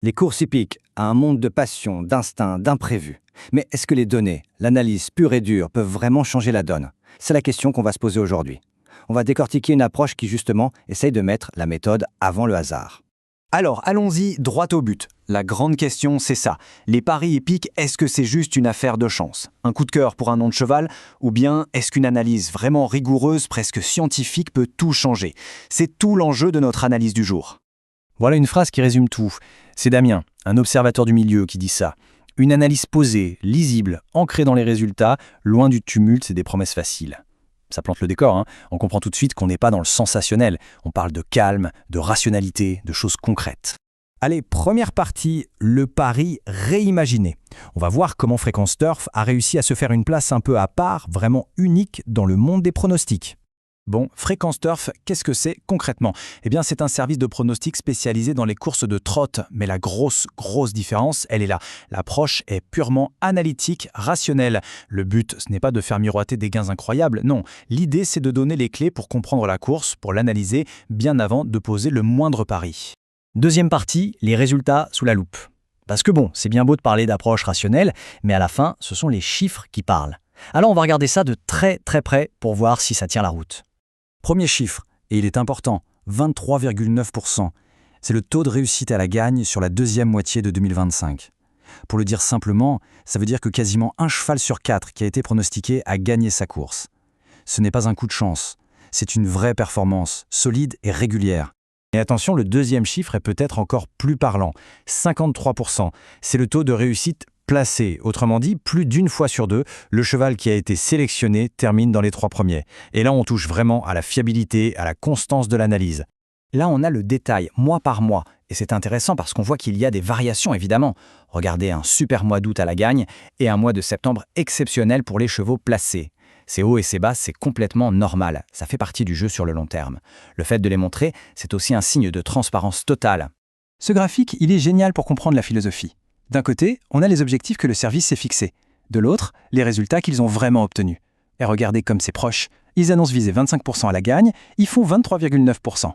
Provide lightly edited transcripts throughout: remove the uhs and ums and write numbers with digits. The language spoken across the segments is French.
Les courses hippiques a un monde de passion, d'instinct, d'imprévu. Mais est-ce que les données, l'analyse pure et dure peuvent vraiment changer la donne? C'est la question qu'on va se poser aujourd'hui. On va décortiquer une approche qui justement essaye de mettre la méthode avant le hasard. Alors, allons-y droit au but. La grande question, c'est ça. Les paris hippiques, est-ce que c'est juste une affaire de chance? Un coup de cœur pour un nom de cheval? Ou bien est-ce qu'une analyse vraiment rigoureuse, presque scientifique, peut tout changer? C'est tout l'enjeu de notre analyse du jour. Voilà une phrase qui résume tout. C'est Damien, un observateur du milieu, qui dit ça. Une analyse posée, lisible, ancrée dans les résultats, loin du tumulte et des promesses faciles. Ça plante le décor, hein. On comprend tout de suite qu'on n'est pas dans le sensationnel. On parle de calme, de rationalité, de choses concrètes. Allez, première partie, le pari réimaginé. On va voir comment Fréquence Turf a réussi à se faire une place un peu à part, vraiment unique dans le monde des pronostics. Bon, Fréquence Turf, qu'est-ce que c'est concrètement? Eh bien, c'est un service de pronostic spécialisé dans les courses de trotte. Mais la grosse différence, elle est là. L'approche est purement analytique, rationnelle. Le but, ce n'est pas de faire miroiter des gains incroyables, non. L'idée, c'est de donner les clés pour comprendre la course, pour l'analyser bien avant de poser le moindre pari. Deuxième partie, les résultats sous la loupe. Parce que bon, c'est bien beau de parler d'approche rationnelle, mais à la fin, ce sont les chiffres qui parlent. Alors on va regarder ça de très près pour voir si ça tient la route. Premier chiffre, et il est important, 23,9%. C'est le taux de réussite à la gagne sur la deuxième moitié de 2025. Pour le dire simplement, ça veut dire que quasiment un cheval sur 4 qui a été pronostiqué a gagné sa course. Ce n'est pas un coup de chance, c'est une vraie performance, solide et régulière. Et attention, le deuxième chiffre est peut-être encore plus parlant, 53%. C'est le taux de réussite placé. Autrement dit, plus d'une fois sur deux, le cheval qui a été sélectionné termine dans les 3 premiers. Et là, on touche vraiment à la fiabilité, à la constance de l'analyse. Là, on a le détail mois par mois. Et c'est intéressant parce qu'on voit qu'il y a des variations, évidemment. Regardez un super mois d'août à la gagne et un mois de septembre exceptionnel pour les chevaux placés. Ces hauts et ces bas, c'est complètement normal. Ça fait partie du jeu sur le long terme. Le fait de les montrer, c'est aussi un signe de transparence totale. Ce graphique, il est génial pour comprendre la philosophie. D'un côté, on a les objectifs que le service s'est fixés. De l'autre, les résultats qu'ils ont vraiment obtenus. Et regardez comme c'est proche. Ils annoncent viser 25% à la gagne, ils font 23,9%.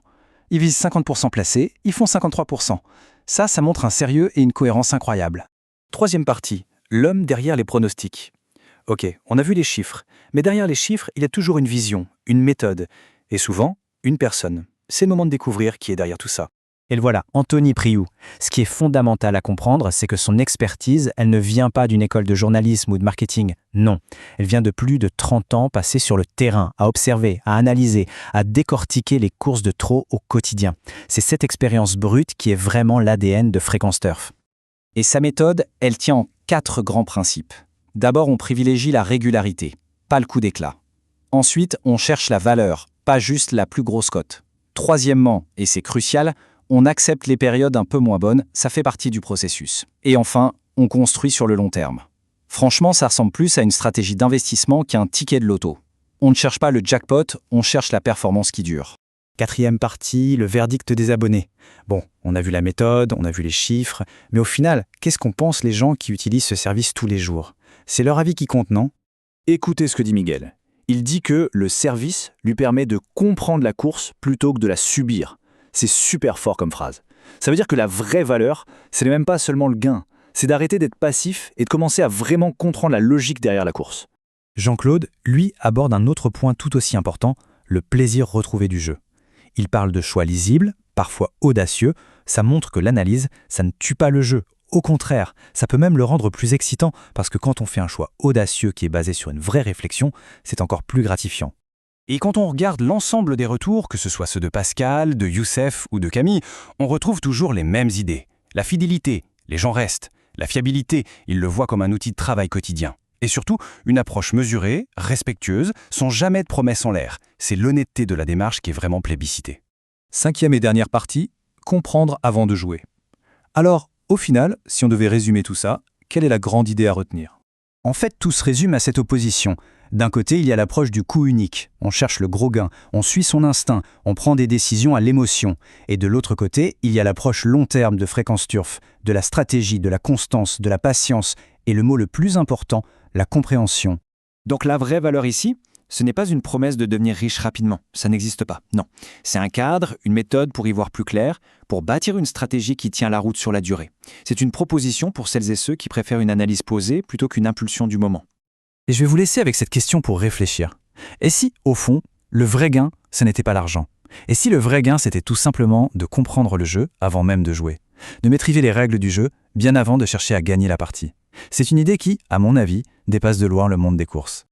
Ils visent 50% placés, ils font 53%. Ça montre un sérieux et une cohérence incroyable. Troisième partie, l'homme derrière les pronostics. Ok, on a vu les chiffres, mais derrière les chiffres, il y a toujours une vision, une méthode, et souvent, une personne. C'est le moment de découvrir qui est derrière tout ça. Et le voilà, Anthony Priou. Ce qui est fondamental à comprendre, c'est que son expertise, elle ne vient pas d'une école de journalisme ou de marketing. Non, elle vient de plus de 30 ans passés sur le terrain, à observer, à analyser, à décortiquer les courses de trot au quotidien. C'est cette expérience brute qui est vraiment l'ADN de Fréquence Turf. Et sa méthode, elle tient en 4 grands principes. D'abord, on privilégie la régularité, pas le coup d'éclat. Ensuite, on cherche la valeur, pas juste la plus grosse cote. Troisièmement, et c'est crucial, on accepte les périodes un peu moins bonnes, ça fait partie du processus. Et enfin, on construit sur le long terme. Franchement, ça ressemble plus à une stratégie d'investissement qu'à un ticket de loto. On ne cherche pas le jackpot, on cherche la performance qui dure. Quatrième partie, le verdict des abonnés. Bon, on a vu la méthode, on a vu les chiffres, mais au final, qu'est-ce qu'on pense les gens qui utilisent ce service tous les jours? C'est leur avis qui compte, non? Écoutez ce que dit Miguel. Il dit que le service lui permet de comprendre la course plutôt que de la subir. C'est super fort comme phrase. Ça veut dire que la vraie valeur, ce n'est même pas seulement le gain, c'est d'arrêter d'être passif et de commencer à vraiment comprendre la logique derrière la course. Jean-Claude, lui, aborde un autre point tout aussi important, le plaisir retrouvé du jeu. Il parle de choix lisibles, parfois audacieux. Ça montre que l'analyse, ça ne tue pas le jeu. Au contraire, ça peut même le rendre plus excitant parce que quand on fait un choix audacieux qui est basé sur une vraie réflexion, c'est encore plus gratifiant. Et quand on regarde l'ensemble des retours, que ce soit ceux de Pascal, de Youssef ou de Camille, on retrouve toujours les mêmes idées. La fidélité, les gens restent. La fiabilité, ils le voient comme un outil de travail quotidien. Et surtout, une approche mesurée, respectueuse, sans jamais de promesses en l'air. C'est l'honnêteté de la démarche qui est vraiment plébiscitée. Cinquième et dernière partie, comprendre avant de jouer. Alors, au final, si on devait résumer tout ça, quelle est la grande idée à retenir? En fait, tout se résume à cette opposition. D'un côté, il y a l'approche du coup unique. On cherche le gros gain, on suit son instinct, on prend des décisions à l'émotion. Et de l'autre côté, il y a l'approche long terme de Fréquence Turf, de la stratégie, de la constance, de la patience et le mot le plus important, la compréhension. Donc la vraie valeur ici, Ce n'est pas une promesse de devenir riche rapidement, ça n'existe pas, non. C'est un cadre, une méthode pour y voir plus clair, pour bâtir une stratégie qui tient la route sur la durée. C'est une proposition pour celles et ceux qui préfèrent une analyse posée plutôt qu'une impulsion du moment. Et je vais vous laisser avec cette question pour réfléchir. Et si, au fond, le vrai gain, ce n'était pas l'argent? Et si le vrai gain, c'était tout simplement de comprendre le jeu avant même de jouer? De maîtriser les règles du jeu bien avant de chercher à gagner la partie? C'est une idée qui, à mon avis, dépasse de loin le monde des courses.